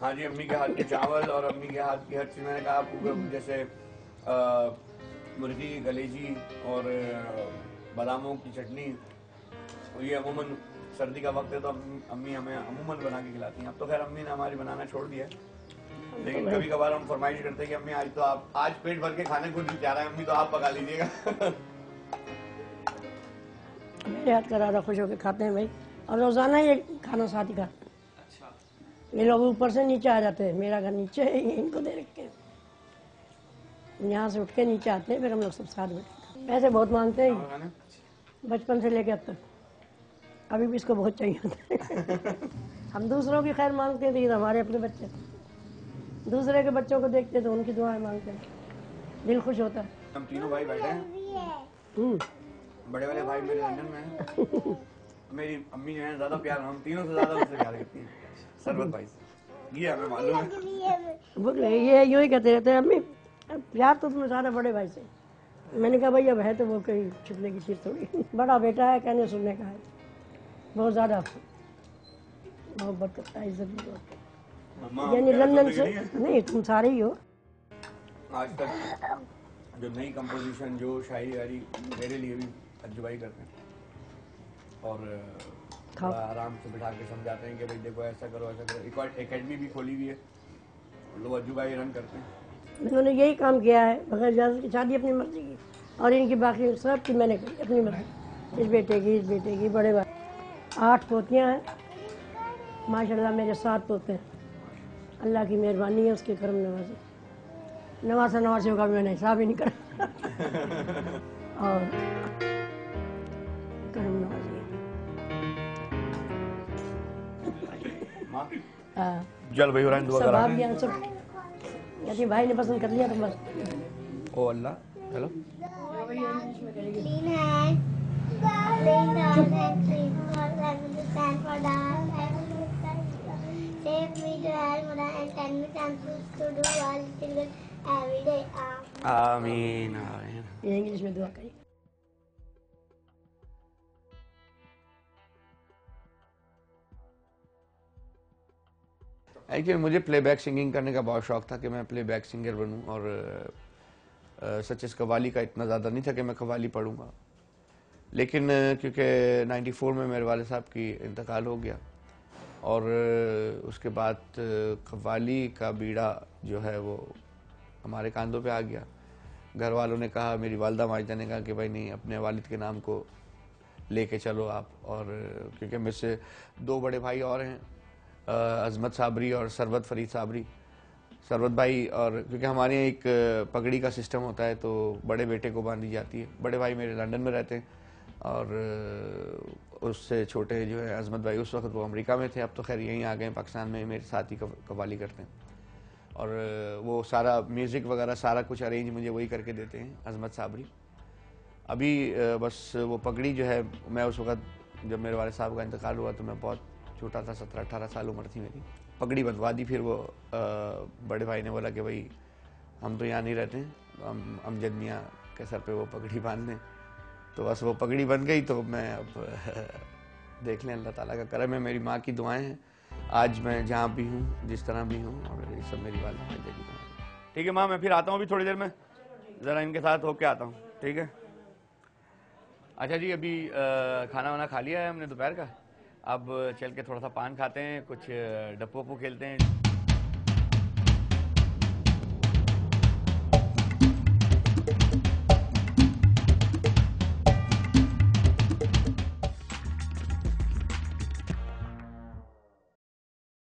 हाँ जी, अम्मी के हाथ के चावल और अम्मी के हाथ की हर चीज़, मैंने कहा आपको, जैसे मुर्गी कलेजी और बादामों की चटनी, और ये अमूमन सर्दी का वक्त है तो अम्मी हमें अमूमन बना के खिलाती हैं। अब तो खैर अम्मी ने हमारी बनाना छोड़ दिया है, लेकिन कभी कभार हम फरमाइश करते हैं कि अम्मी आज तो आप, आज पेट भर के खाने को जा रहा है अम्मी, तो आप पका लीजिएगा। मेरे हाथ का ज़्यादा खुश होकर खाते हैं भाई, और रोज़ाना ये खाना साथ ही खाते हैं। अच्छा, ये लोग ऊपर से नीचे आ जाते हैं, मेरा घर नीचे है, ये इनको दे रखे हैं, यहाँ से उठ के नीचे आते हैं, फिर हम लोग सब साथ बैठे। पैसे बहुत मांगते हैं बचपन से लेकर अब तक, अभी भी इसको बहुत चाहिए होता है। हम दूसरों की खैर मांगते थे, हमारे अपने बच्चे दूसरे के बच्चों को देखते तो उनकी दुआएं मांगते हैं, दिल खुश होता है। हम तीनों भाई बैठे हैं, बड़े वाले भाई मेरे लंदन में हैं। मेरी अम्मी जो है ज़्यादा प्यार, हम तीनों से ज़्यादा उनसे प्यार करती हैं सरबत भाई से, ये हमें मालूम है। ये यूँ ही कहते रहते हैं, अम्मी प्यार तो तुम्हें ज़्यादा बड़े भाई से। मैंने कहा भाई अब है तो वो कहीं छुपने की चीज़ थोड़ी। बड़ा बेटा है, कहने सुनने का है, बहुत ज़्यादा मोहब्बत करता है, इज्जत भी करता है। यानी लंदन से नहीं, तुम सारे ही हो। आज तक जो नई कंपोजिशन, जो शायरी वारी, मेरे लिए भी अज्जू भाई करते हैं, और थोड़ा आराम से बिठा के समझाते हैं कि भाई देखो ऐसा करो ऐसा करो। एक एकेडमी भी खोली हुई है, लोग अज्जू भाई रन करते हैं। इन्होंने यही काम किया है, बगैर इजाज़त की शादी अपनी मर्जी की, और इनकी बाकी सब की मैंने करी अपनी मर्जी। इस बेटे की, बड़े भाई 8 पोतियाँ हैं, माशाल्लाह मेरे 7 पोते हैं। अल्लाह की मेहरबानी है, उसके करम नवाजी, नवासियों का भी मैंने हिसाब ही नहीं करा। और करम नवाजी जल भाई हो दुआ सब करा आप यहाँ सब कहती भाई ने पसंद कर लिया तो बस। ओ अल्लाह, हेलो। आमीन आमीन। ये इंग्लिश में दुआ करी। एक्चुअली मुझे प्लेबैक सिंगिंग करने का बहुत शौक था कि मैं प्लेबैक सिंगर बनूं, और सच इस कव्वाली का इतना ज़्यादा नहीं था कि मैं कव्वाली पढ़ूंगा, लेकिन क्योंकि 94 में मेरे वाले साहब की इंतकाल हो गया, और उसके बाद कव्वाली का बीड़ा जो है वो हमारे कांधों पे आ गया। घर वालों ने कहा, मेरी वालदा माजिदा ने कहा कि भाई नहीं, अपने वालिद के नाम को लेके चलो आप। और क्योंकि मेरे से 2 बड़े भाई और हैं, अजमत साबरी और सरबत फरीद साबरी, सरबत भाई, और क्योंकि हमारे यहाँ एक पगड़ी का सिस्टम होता है तो बड़े बेटे को बांधी जाती है। बड़े भाई मेरे लंदन में रहते हैं, और उससे छोटे जो है अजमत भाई, उस वक्त वो अमेरिका में थे, अब तो खैर यहीं आ गए पाकिस्तान में, मेरे साथ ही कव्वाली करते हैं। और वो सारा म्यूज़िक वगैरह सारा कुछ अरेंज मुझे वही करके देते हैं, अजमत साबरी। अभी बस वो पगड़ी जो है, मैं उस वक्त जब मेरे वाले साहब का इंतकाल हुआ तो मैं बहुत छोटा था, 17-18 साल उम्र थी मेरी। पगड़ी बंधवा दी, फिर वो बड़े भाई ने बोला कि भाई हम तो यहाँ नहीं रहते हैं, हम अमजद मियाँ के सर पे वो पगड़ी बांध दें। तो बस वो पगड़ी बन गई, तो मैं अब देख लें, अल्लाह ताला का करम है, मेरी माँ की दुआएं हैं, आज मैं जहाँ भी हूँ, जिस तरह भी हूँ, और ये सब मेरी वालिदा की दुआ है। ठीक है माँ, मैं फिर आता हूँ अभी थोड़ी देर में, ज़रा इनके साथ होके आता हूँ, ठीक है। अच्छा जी, अभी खाना वाना खा लिया है हमने दोपहर का, अब चल के थोड़ा सा पान खाते हैं, कुछ डप्पू वप्पू खेलते हैं।